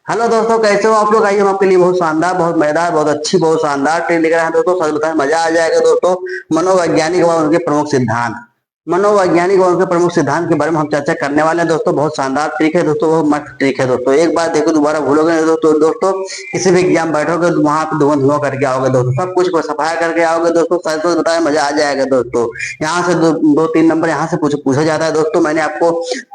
Hello दोस्तों, कैसे हो आप लोग? आइए हम आपके लिए बहुत शानदार, बहुत मजेदार, बहुत अच्छी, बहुत शानदार ट्रेन लेकर आए हैं दोस्तों। सच बताएं, मजा आ जाएगा दोस्तों। मनोवैज्ञानिक व उनके प्रमुख सिद्धांत। मनोवैज्ञानिक व उनके प्रमुख सिद्धांत के बारे में हम चर्चा करने वाले हैं दोस्तों। बहुत शानदार ट्रिक है दोस्तों, बहुत मस्त ट्रिक है दोस्तों। एक बार देखो दोबारा भूलोगे नहीं दोस्तों। किसी भी एग्जाम बैठोगे तो वहां पे धुआं धुआं करके आओगे दोस्तों। सब कुछ को सफाया करके आओगे दोस्तों। सच तो बताया, मजा आ जाएगा दोस्तों। यहाँ से दो तीन नंबर यहाँ से पूछा जाता है दोस्तों। मैंने आपको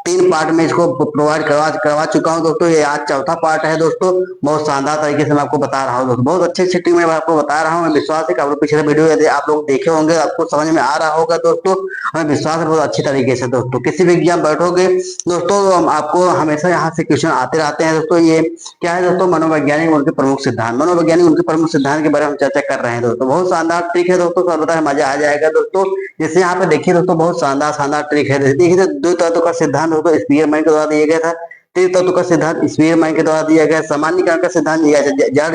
3 पार्ट में इसको प्रोवाइड करवा करवा चुका हूँ दोस्तों। ये आज चौथा पार्ट है दोस्तों। बहुत शानदार तरीके से मैं आपको बता रहा हूँ दोस्तों। बहुत अच्छी अच्छी ट्रिक मैं आपको बता रहा हूँ। मैं विश्वास है कि आप लोग पिछले वीडियो यदि आप लोग देखे होंगे, आपको समझ में आ रहा होगा दोस्तों। हमें विश्वास है बहुत अच्छी तरीके से दोस्तों। किसी भी एग्जाम बैठोगे दोस्तों, आपको हमेशा यहाँ से क्वेश्चन आते रहते हैं दोस्तों। ये क्या है दोस्तों? मनोवैज्ञानिक उनके प्रमुख सिद्धांत। मनोवैज्ञानिक उनके प्रमुख सिद्धांत के बारे में हम चर्चा कर रहे हैं दोस्तों। बहुत शानदार ट्रिक है दोस्तों। सब बताए, मजा आ जाएगा दोस्तों। जैसे यहाँ पे देखिए दोस्तों, बहुत शानदार शानदार ट्रिक है। देखिए, दो तत्व का सिद्धांत दोस्तों स्पीयर माइंड के द्वारा दिया गया था। तीन तत्व का सिद्धांत स्पीयर माइंड के द्वारा दिया गया। सामान्यीकरण का सिद्धांत जड़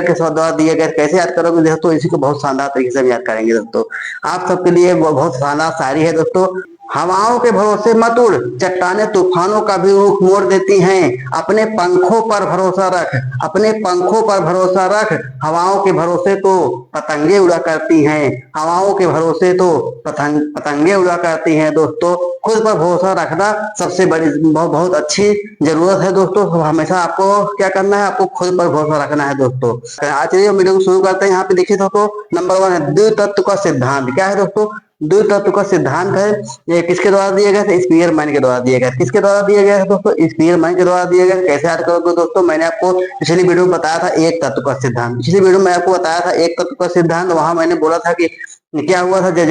के द्वारा दिया गया। कैसे याद करोगे दोस्तों? इसी को बहुत शानदार तरीके से हम याद करेंगे दोस्तों। आप सबके लिए बहुत शानदार शायरी है दोस्तों। हवाओं के भरोसे मत उड़, चट्टाने तूफानों का भी रुख मोड़ देती हैं। अपने पंखों पर भरोसा रख, अपने पंखों पर भरोसा रख। हवाओं के भरोसे तो पतंगे उड़ा करती हैं। हवाओं के भरोसे तो पतंगे उड़ा करती हैं दोस्तों। खुद पर भरोसा रखना सबसे बड़ी बहुत अच्छी जरूरत है दोस्तों। हमेशा आपको क्या करना है? आपको खुद पर भरोसा रखना है दोस्तों। आज चलिए वीडियो को शुरू करते हैं। यहाँ पे देखिए दोस्तों, नंबर 1 है द्वितत्व का सिद्धांत। क्या है दोस्तों? द्वितत्व का सिद्धांत है। ये किसके द्वारा दिया गया था? स्पीयर माइंड के द्वारा दिया गया। किसके द्वारा दिया गया है दोस्तों? स्पीयर माइंड के द्वारा दिया गया। कैसे याद करोगे दोस्तों? मैंने आपको पिछली वीडियो में बताया था एक तत्व का सिद्धांत। पिछली वीडियो में आपको बताया था एक तत्व का सिद्धांत। वहां मैंने बोला था कि क्या हुआ था, जब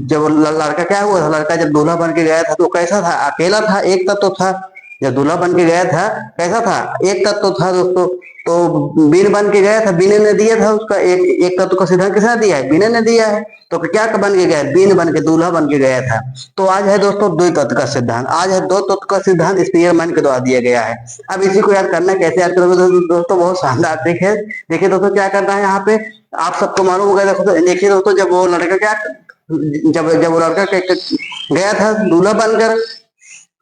जब लड़का क्या हुआ था, लड़का जब दूल्हा बन के गया था तो कैसा था? अकेला था, एक तत्व था। जब दूल्हा बन के गया था कैसा था? एक तत्व था दोस्तों। तो बीन बन के गया था, बीने ने दिया था उसका एक तत्व का सिद्धांत किसने दिया है? बीने ने दिया है। तो क्या बन के गया? बीन बन के दूल्हा बन के गया था। तो आज है दोस्तों द्वि तत्व का सिद्धांत। आज है दो तत्व का सिद्धांत स्पीयर माइंड के द्वारा दिया गया है। अब इसी को याद करना है। कैसे याद करोगे दोस्तों? बहुत शानदार ट्रिक है। देखिए दोस्तों, क्या करना है यहाँ पे, आप सबको मालूम होगा। देखिए दोस्तों, जब वो लड़का क्या जब जब वो लड़का गया था दूल्हा बनकर,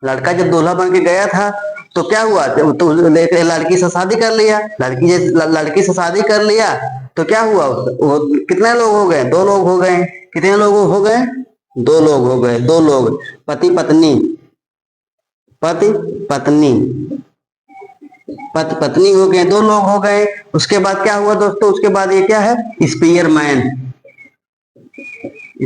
लड़का जब दूल्हा बन के गया था तो क्या हुआ? तो लड़की से शादी कर लिया। लड़की से शादी कर लिया तो क्या हुआ? वो कितने लोग हो गए? 2 लोग हो गए। कितने लोग हो गए? 2 लोग हो गए। 2 लोग, पति पत्नी, पति पत्नी, पति पत्नी हो गए। 2 लोग हो गए। उसके बाद क्या हुआ दोस्तों? उसके बाद ये क्या है? Spear man.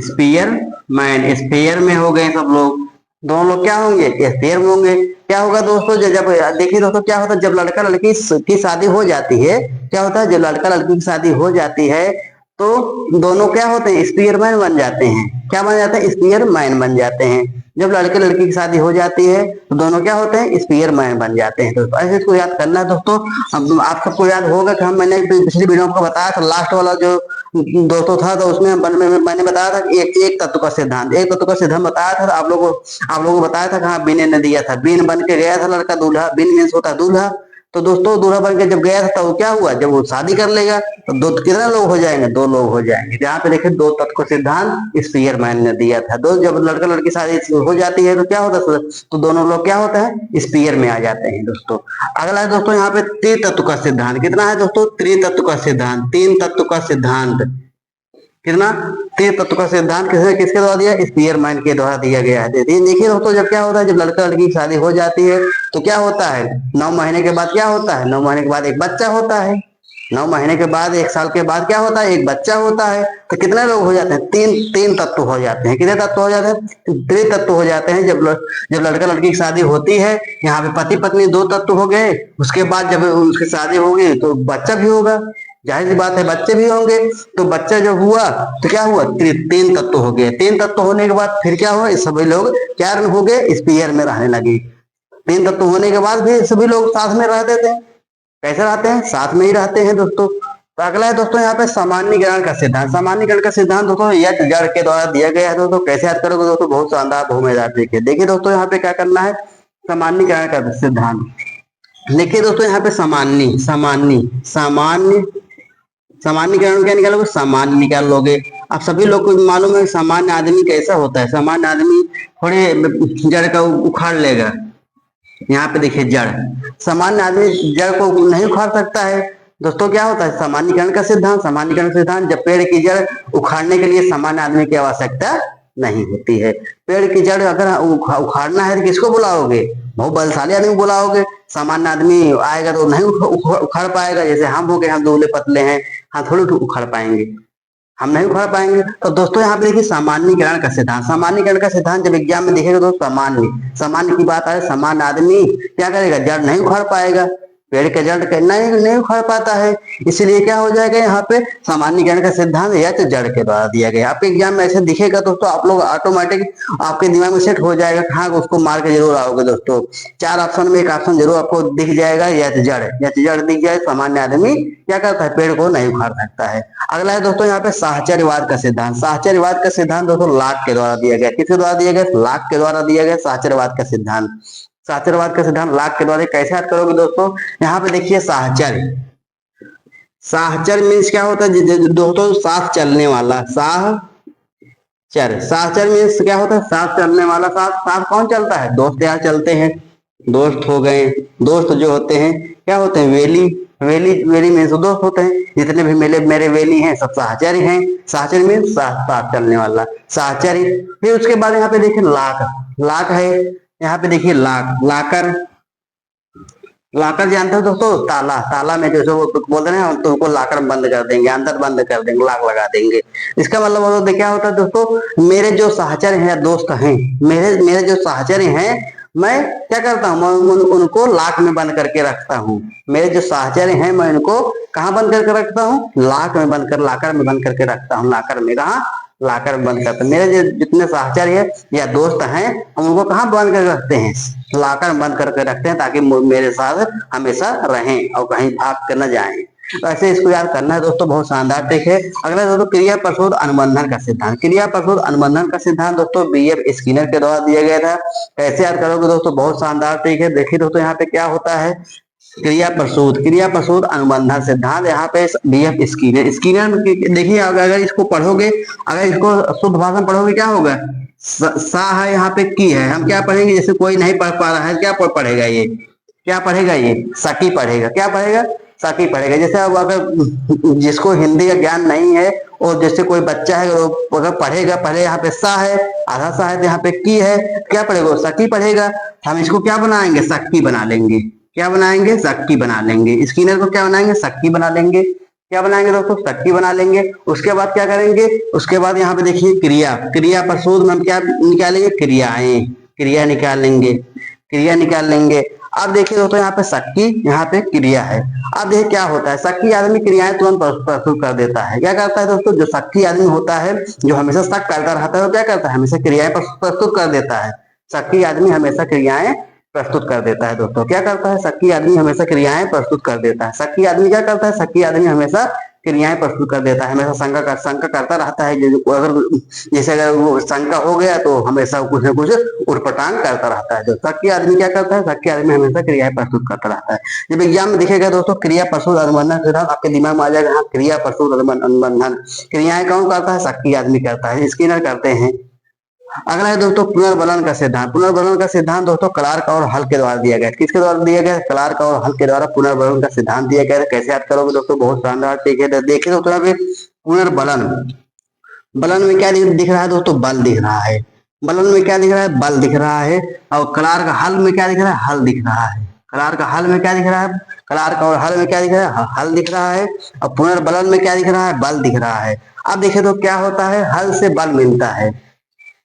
Spear man, spear में हो गए सब लोग। 2 लोग क्या होंगे? स्पीयर में होंगे। क्या होगा दोस्तों? जब देखिए दोस्तों, क्या होता है जब लड़का लड़की की शादी हो जाती है? क्या होता है जब लड़का लड़की की शादी हो जाती है तो दोनों क्या होते हैं? स्पीयर मैन बन जाते हैं। क्या बन जाते हैं? स्पीयर मैन बन जाते हैं। जब लड़के लड़की की शादी हो जाती है तो दोनों क्या होते हैं? स्पीयर मैन बन जाते हैं दोस्तों। ऐसे इसको याद करना है दोस्तों। अब आप सबको याद होगा कि मैंने पिछली वीडियो में बताया था, लास्ट वाला जो दोस्तों था, तो उसमें मैंने बताया था कि एक तत्व का सिद्धांत, एक तत्व का सिद्धांत बताया था। आप लोगों को बताया था कहाँ बीन ने दिया था। बीन बन के गया था लड़का दूल्हा। बीन मीन्स होता है दूल्हा। तो दोस्तों दूल्हा बन के जब गया था तो क्या हुआ? जब वो शादी कर लेगा तो कितने लोग हो जाएंगे? 2 लोग हो जाएंगे। यहाँ पे देखिए दो तत्व का सिद्धांत स्पीयर मैन ने दिया था। जब लड़का लड़की शादी हो जाती है तो क्या होता है? तो दोनों लोग क्या होता है? स्पीयर में आ जाते हैं दोस्तों। अगला है दोस्तों यहाँ पे त्रितत्व का सिद्धांत। कितना है दोस्तों? त्रितत्व का सिद्धांत, 3 तत्व का सिद्धांत। कितना? 3 तत्व का सिद्धांत किसके द्वारा दिया? स्पीयर माइंड के द्वारा दिया गया है। देखिए दोस्तों, जब क्या होता है जब लड़का लड़की की शादी हो जाती है तो क्या होता है? 9 महीने के बाद क्या होता है? 9 महीने के बाद एक बच्चा होता है। 9 महीने के बाद, 1 साल के बाद क्या होता है? एक बच्चा होता है। तो कितने लोग हो जाते हैं? तीन तीन तत्व हो जाते हैं। कितने तत्व हो जाते हैं? त्रितत्व हो जाते हैं। जब लड़का लड़की की शादी होती है, यहाँ पे पति पत्नी 2 तत्व हो गए। उसके बाद जब उसकी शादी होगी तो बच्चा भी होगा। जाहिर सी बात है, बच्चे भी होंगे। तो बच्चा जब हुआ तो क्या हुआ? 3 तत्व हो गए। 3 तत्व होने के बाद फिर क्या हुआ? सभी लोग क्या हो गए? स्पीयर में रहने लगे। 3 तत्व होने के बाद भी सभी लोग साथ में रहते थे। कैसे रहते हैं? साथ में ही रहते हैं दोस्तों। तो अगला है दोस्तों यहाँ पे सामान्यीकरण का सिद्धांत। सामान्यीकरण का सिद्धांत दोस्तों यह जड़ के द्वारा दिया गया है दोस्तों। कैसे याद करोगे दोस्तों? बहुत शानदार, बहुत मजेदार देखिए। देखिए दोस्तों, यहाँ पे क्या करना है? सामान्यीकरण का सिद्धांत। देखिए दोस्तों, यहाँ पे सामान्य सामान्य सामान्य सामान्यकरण क्या निकालोगे? सामान्य निकाल लोगे। आप सभी लोग को मालूम है सामान्य आदमी कैसा होता है। सामान्य आदमी थोड़े जड़ का उखाड़ लेगा। यहाँ पे देखिए जड़, सामान्य आदमी जड़ को नहीं उखाड़ सकता है। दोस्तों क्या होता है सामान्यीकरण का सिद्धांत? सामान्यीकरण सिद्धांत, जब पेड़ की जड़ उखाड़ने के लिए सामान्य आदमी की आवश्यकता नहीं होती है। पेड़ की जड़ अगर उखाड़ना है तो किसको बुलाओगे? बहुत बलशाली आदमी बुलाओगे। सामान्य आदमी आएगा तो नहीं उखाड़ पाएगा। जैसे हम हो गए, हम दुबले पतले हैं, हाँ थोड़ी उखाड़ पाएंगे, हम नहीं उखाड़ पाएंगे। तो दोस्तों यहाँ पे देखिए सामान्यीकरण का सिद्धांत, सामान्यीकरण का सिद्धांत जब एग्जाम में देखेगा तो सामान्य सामान्य की बात आए, सामान्य आदमी क्या करेगा? जड़ नहीं उखाड़ पाएगा, पेड़ के जड़ नहीं उखाड़ पाता है। इसलिए क्या हो जाएगा यहाँ पे सामान्यीकरण का सिद्धांत या तो जड़ के द्वारा दिया गया। आपके एग्जाम में ऐसे दिखेगा दोस्तों, आप लोग ऑटोमेटिक आपके दिमाग में सेट हो जाएगा, हाँ उसको मार के जरूर आओगे दोस्तों। 4 ऑप्शन में एक ऑप्शन जरूर आपको दिख जाएगा, या तो जड़ दिख जाए। सामान्य आदमी क्या करता है? पेड़ को नहीं उखाड़ सकता है। अगला है दोस्तों यहाँ पे साहचर्यवाद का सिद्धांत। साहचर्यवाद का सिद्धांत दोस्तों लाक के द्वारा दिया गया। किसके द्वारा दिया गया? लाक के द्वारा दिया गया साहचर्यवाद का सिद्धांत। साहचर्यवाद का सिद्धांत लाक के द्वारा कैसे याद करोगे दोस्तों? यहाँ पे देखिए साहचर्य, साहचर्य मीन्स क्या होता है दोस्तों? साथ चलने वाला। साहचर्य मीन्स क्या होता है? साथ चलने वाला। साथ साथ कौन चलता है? दोस्त यार चलते हैं, दोस्त हो गए। दोस्त जो होते हैं क्या होते हैं? वेली। वेली मीन्स दोस्त होते हैं। जितने भी मेरे वेली हैं सब साहचर्य हैं। साहचर्य मीन्स साथ साथ चलने वाला, साहचर्य। फिर उसके बाद यहाँ पे देखिए लाक, लाक है। यहाँ पे देखिए लाकर। लाकर जानते हो दोस्तों? ताला, ताला में जैसे वो बोलते हैं हम तुमको लाकर बंद कर देंगे, अंदर बंद कर देंगे, लाक लगा देंगे। इसका मतलब होता है क्या होता है दोस्तों? मेरे जो सहचर्य हैं, दोस्त हैं, मेरे जो सहचर्य हैं, मैं क्या करता हूँ? मैं उनको लाक में बंद करके रखता हूँ। मेरे जो सहचर्य हैं मैं इनको कहाँ बंद करके रखता हूँ? लाक में बंद कर, लाकर में बंद करके रखता हूँ। लाकर में कहा? लाकर में बंद करते। मेरे जितने सहचर्य है या दोस्त हैं हम उनको कहाँ बंद करके रखते हैं? लाकर में बंद करके रखते हैं, ताकि मेरे साथ हमेशा रहें और कहीं भाग कर न जाएं। तो ऐसे इसको याद करना है दोस्तों, बहुत शानदार ट्रिक है। अगला दोस्तों क्रिया प्रशोध अनुबंधन का सिद्धांत। क्रिया प्रशोध अनुबंधन का सिद्धांत दोस्तों बीएफ स्किनर के द्वारा दिया गया था। कैसे याद करोगे दोस्तों? बहुत शानदार ट्रिक है। देखिए दोस्तों यहाँ पे क्या होता है? क्रिया प्रसूत अनुबंधन सिद्धांत। यहाँ पे बीएफ स्किनर देखिए, अगर इसको पढ़ोगे, अगर इसको शुद्ध भाषा में पढ़ोगे क्या होगा? सा है, यहाँ पे की है। हम क्या पढ़ेंगे? जैसे कोई नहीं पढ़ पा रहा है, क्या पढ़ेगा ये? क्या पढ़ेगा ये? सकी पढ़ेगा। क्या पढ़ेगा? सकी पढ़ेगा। जैसे अब अगर जिसको हिंदी का ज्ञान नहीं है और जैसे कोई बच्चा है अगर पढ़ेगा, पहले यहाँ पे सा है, आधा सा है, तो यहाँ पे की है, क्या पढ़ेगा? सकी पढ़ेगा। हम इसको क्या बनाएंगे? सक्की बना लेंगे। क्या बनाएंगे? सक्की बना लेंगे। स्किनर को क्या बनाएंगे? सक्की बना लेंगे। क्या बनाएंगे दोस्तों? सक्की बना लेंगे। उसके बाद क्या करेंगे? उसके बाद यहाँ पे देखिए क्रिया प्रसूद में हम क्या निकालेंगे? क्रियाएं, क्रिया निकाल लेंगे, क्रिया निकाल लेंगे। अब देखिए दोस्तों यहाँ पे सक्की, यहाँ पे क्रिया है। अब देखिए क्या होता है? सक्की आदमी क्रियाएं तुरंत प्रस्तुत कर देता है। क्या करता है दोस्तों? जो सक्की आदमी होता है, जो हमेशा शक करता रहता है, वो क्या करता है? हमेशा क्रियाएं प्रस्तुत कर देता है। सक्की आदमी हमेशा क्रियाएं प्रस्तुत कर देता है दोस्तों। क्या करता है? सक्की आदमी हमेशा क्रियाएं प्रस्तुत कर देता है। सक्की आदमी क्या करता है? सक्की आदमी हमेशा क्रियाएं प्रस्तुत कर देता है। हमेशा शंका करता रहता है। अगर जैसे अगर वो शंका हो गया तो हमेशा कुछ न कुछ उठपटांग करता रहता है। जो सक्की आदमी क्या करता है? सक्की आदमी हमेशा क्रियाएं प्रस्तुत करता रहता है। जब एग्जाम में दिखेगा दोस्तों क्रिया प्रस्तुत अनुबंधन सिद्धांत, आपके दिमाग में आ जाएगा हाँ क्रिया प्रस्तुत अनुबंधन। क्रियाएं कौन करता है? सक्की आदमी करता है, स्किनर करते हैं। अगला है दोस्तों पुनर्बलन का सिद्धांत। पुनर्बलन का सिद्धांत दोस्तों क्लार्क और हल के द्वारा दिया गया। किसके द्वारा दिया गया? क्लार्क और हल के द्वारा पुनर्बलन का सिद्धांत दिया गया। कैसे याद करोगे दोस्तों? बहुत शानदार ठीक है। देखिए दोस्तों यहाँ पे पुनर्बलन, बलन में क्या दिख रहा है दोस्तों? बल दिख रहा है। बलन में क्या दिख रहा है? बल दिख रहा है। और क्लार्क हल में क्या दिख रहा है? हल दिख रहा है। क्लार्क हल में क्या दिख रहा है? क्लार्क और हल में क्या दिख रहा है? हल दिख रहा है। और पुनर्बलन में क्या दिख रहा है? बल दिख रहा है। अब देखिए तो क्या होता है? हल से बल मिलता है,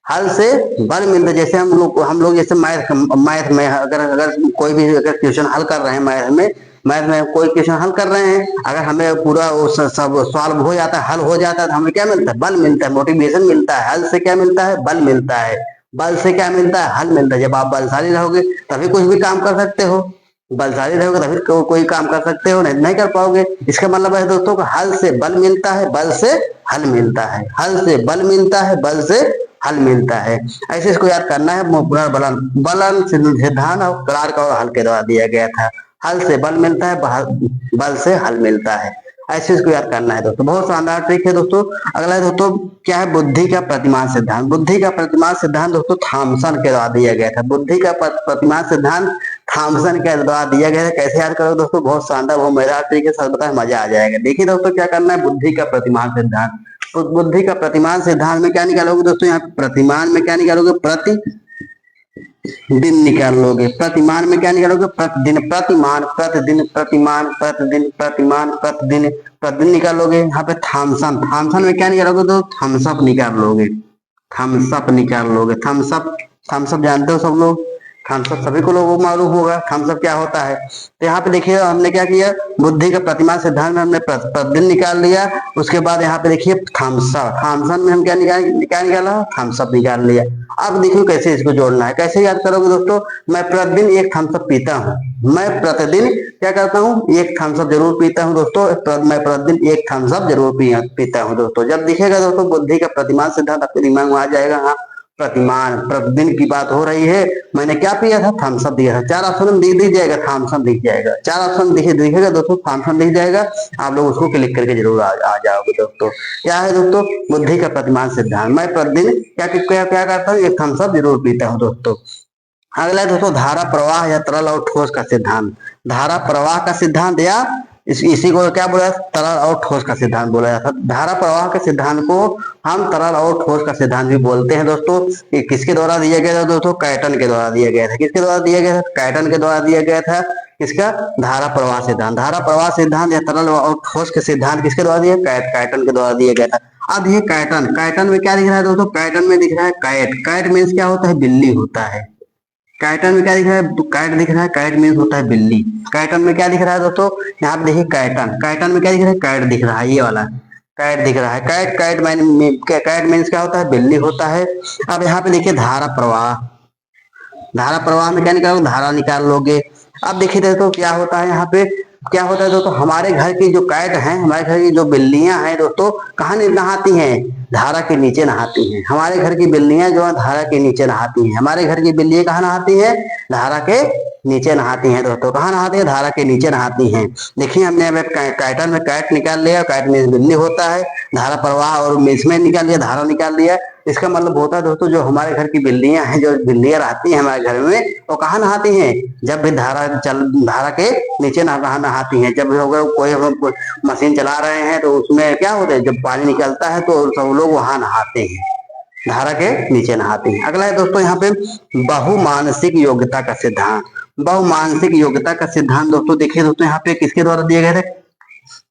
हल से बल मिलता है। जैसे हम लोग जैसे मैथ में अगर कोई भी अगर क्वेश्चन हल कर रहे हैं, मैथ में कोई क्वेश्चन हल कर रहे हैं, अगर हमें पूरा सब सॉल्व हो जाता है, हल हो जाता है, तो हमें क्या मिलता है? बल मिलता है, मोटिवेशन मिलता है। हल से क्या मिलता है? बल मिलता है। बल से क्या मिलता है? हल मिलता है। जब आप बलशाली रहोगे तभी कुछ भी काम कर सकते हो, बलशाली रहोगे तभी कोई काम कर सकते हो, नहीं कर पाओगे। इसका मतलब है दोस्तों को हल से बल मिलता है, बल से हल मिलता है। हल से बल मिलता है, बल से हल मिलता है। ऐसे इसको याद करना है। पुनर्बलन बलन सिद्धांत और क्लार्क और हल के द्वारा दिया गया था। हल से बल मिलता है, बल से हल मिलता है। ऐसे इसको याद करना है दोस्तों, बहुत शानदार ट्रिक है दोस्तों। अगला है दोस्तों क्या है? बुद्धि का प्रतिमान सिद्धांत। बुद्धि का प्रतिमान सिद्धांत दोस्तों थॉमसन के द्वारा दिया गया था। बुद्धि का प्रतिमान सिद्धांत थॉमसन के द्वारा दिया गया है। कैसे याद करोगे दोस्तों, बहुत शानदार, बहुत मजेदार तरीके से बताए, मजा आ जाएगा। देखिए दोस्तों क्या करना है, बुद्धि का प्रतिमान सिद्धांत। तो बुद्धि का प्रतिमान सिद्धांत में क्या निकालोगे दोस्तों, यहाँ पे प्रतिमान में क्या निकालोगे, प्रतिदिन निकाल लोगे। प्रतिमान में क्या निकालोगे, प्रतिदिन, प्रतिमान, प्रतिदिन, प्रतिमान, प्रतिदिन, प्रतिमान, प्रतिदिन, प्रतिदिन निकालोगे। यहाँ पे थॉमसन, थॉमसन में क्या निकालोगे तो थम्सअप निकाल लोगे। थम्सअप निकाल लोगे। थम्सअप, थम्सअप जानते हो सब लोग, थम्सअप सभी को लोगों को मालूम होगा थम्सअप क्या होता है। तो यहाँ पे देखिए हमने क्या किया, बुद्धि का प्रतिमान सिद्धांत में हमने प्रतिदिन निकाल लिया। उसके बाद यहाँ पे देखिए थम्सअप, थॉमसन में हम क्या निकाला, थम्सअप निकाल लिया। अब देखिए कैसे इसको जोड़ना है, कैसे याद करोगे दोस्तों, मैं प्रतिदिन एक थम्सअप पीता हूँ। मैं प्रतिदिन क्या करता हूँ, एक थम्सअप जरूर पीता हूँ दोस्तों। मैं प्रतिदिन एक थम्सअप जरूर पीता हूँ दोस्तों। जब दिखेगा दोस्तों बुद्धि का प्रतिमान सिद्धांत आपके दिमाग में आ जाएगा। हाँ, प्रतिमान, प्रतिदिन की बात हो रही है, मैंने क्या पिया था, थम्सअप दिया था। चार ऑप्शन में दिख जाएगा, थॉमसन दिख जाएगा। चार ऑप्शन दिखेगा दोस्तों, थॉमसन दिख जाएगा। आप लोग उसको क्लिक करके जरूर आ जाओगे दोस्तों। क्या है दोस्तों, बुद्धि का प्रतिमान सिद्धांत, मैं प्रतिदिन क्या करता हूँ, एक थम्सअप जरूर पीता हूँ दोस्तों। अगला है दोस्तों धारा प्रवाह या तरल और ठोस का सिद्धांत। धारा प्रवाह का सिद्धांत या इसी को क्या बोला, तरल और ठोस का सिद्धांत बोला जाता है। धारा प्रवाह के सिद्धांत को हम तरल और ठोस का सिद्धांत भी बोलते हैं दोस्तों। ये किसके द्वारा दिया गया था दोस्तों, कैटन के द्वारा दिया गया था। किसके द्वारा दिया गया था, कैटन के द्वारा दिया गया था। किसका, धारा प्रवाह सिद्धांत। धारा प्रवाह सिद्धांत या तरल और ठोस के सिद्धांत किसके द्वारा दिया, कैटन के द्वारा दिया गया था। अब ये कैटन, कैटन में क्या दिख रहा है दोस्तों, कैटन में दिख रहा है कैट। कैट मीन्स क्या होता है, बिल्ली होता है। कैटन में क्या दिख रहा है, तो कैट दिख रहा है, कैट मीन्स होता है बिल्ली। कैटन में क्या दिख रहा है दोस्तों, यहाँ पे देखिए कैटन, कैटन में क्या दिख रहा है, कैट दिख रहा है, ये वाला कैट दिख रहा है। कैट, कैट मीन्स क्या होता है, बिल्ली होता है। अब यहाँ पे देखिए धारा प्रवाह, धारा प्रवाह में क्या निकालोगे, धारा निकाल लोगे। अब देखिए दोस्तों क्या होता है, यहाँ पे क्या होता है दोस्तों, हमारे घर की जो कैट है, हमारे घर की जो बिल्लियां हैं दोस्तों, कहाँ नहाती हैं, धारा के नीचे नहाती हैं। हमारे घर की बिल्लियां जो है धारा के नीचे नहाती हैं। हमारे घर की बिल्लियां कहाँ नहाती हैं, धारा के नीचे नहाती हैं दोस्तों। कहाँ नहाती है, धारा के नीचे नहाती हैं। देखिए हमने अब कैटन में कैट निकाल लिया, कैट में बिल्ली होता है। धारा प्रवाह और इसमें निकाल लिया, धारा निकाल लिया। इसका मतलब होता है दोस्तों, जो हमारे घर की बिल्लियां हैं, जो बिल्लियां रहती हैं हमारे घर में, वो कहाँ नहाती हैं, जब भी धारा के नीचे नहाती हैं। जब कोई हम मशीन चला रहे हैं तो उसमें क्या होता है, जब पानी निकलता है तो सब लोग वहां नहाते हैं, धारा के नीचे नहाते हैं। अगला है दोस्तों यहाँ पे बहुमानसिक योग्यता का सिद्धांत। बहुमानसिक योग्यता का सिद्धांत दोस्तों देखिए दोस्तों, यहाँ पे किसके द्वारा दिया गया था,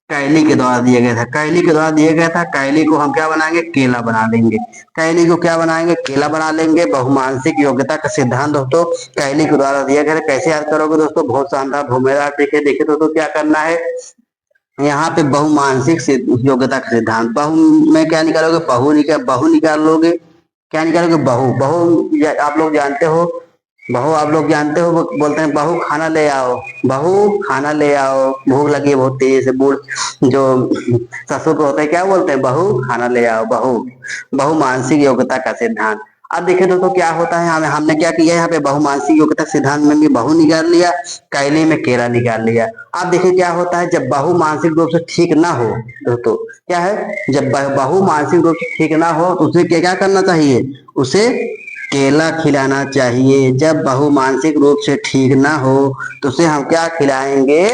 कैली के द्वारा दिया गया था। कैली के द्वारा दिया गया था। कैली को हम क्या बनाएंगे, केला बना देंगे। कैली को क्या बनाएंगे, केला बना लेंगे। बहुमानसिक योग्यता का सिद्धांत दोस्तों कैली के द्वारा दिया गया था। कैसे याद करोगे दोस्तों, बहुत शानदार, भूमिदार देखिए। देखिए दोस्तों क्या करना है, यहाँ पे बहुमानसिक योग्यता का सिद्धांत, बहु में क्या निकालोगे, बहु निकाल लोगे। क्या निकालोगे, बहु। बहु आप लोग जानते हो, बहू आप लोग जानते हो, बोलते हैं बहू खाना ले आओ, बहू खाना ले आओ, भूख लगी है बहुत तेज से। बूढ़ जो ससुर को होता है क्या बोलते हैं, बहू खाना ले आओ, बहू। बहुमानसिक योग्यता का सिद्धांत। अब देखिए दोस्तों क्या होता है, हमने क्या किया, यहाँ पे बहुमानसिक योग्यता सिद्धांत में भी बहु निकाल लिया, कैली में केला निकाल लिया। अब देखिए क्या होता है, जब बहु मानसिक रूप से ठीक ना हो दोस्तों, क्या है, जब बहु मानसिक रूप से ठीक ना हो तो उसे क्या करना चाहिए, उसे केला खिलाना चाहिए। जब बहु मानसिक रूप से ठीक ना हो तो उसे हम क्या खिलाएंगे,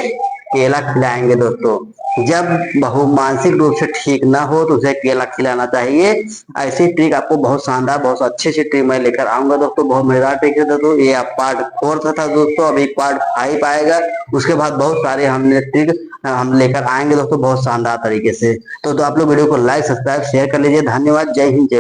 केला खिलाएंगे दोस्तों। जब बहु मानसिक रूप से ठीक ना हो तो उसे केला खिलाना चाहिए। ऐसी ट्रिक आपको बहुत शानदार, बहुत अच्छी ट्रिक मैं लेकर आऊंगा दोस्तों, बहुत मजेदार ट्रिक है दोस्तों। ये आप पार्ट 4 था दोस्तों, अभी पार्ट 5 आएगा। उसके बाद बहुत सारे हमने ट्रिक हम लेकर आएंगे दोस्तों, बहुत शानदार तरीके से। तो आप लोग वीडियो को लाइक, सब्सक्राइब, शेयर कर लीजिए। धन्यवाद, जय हिंद, जय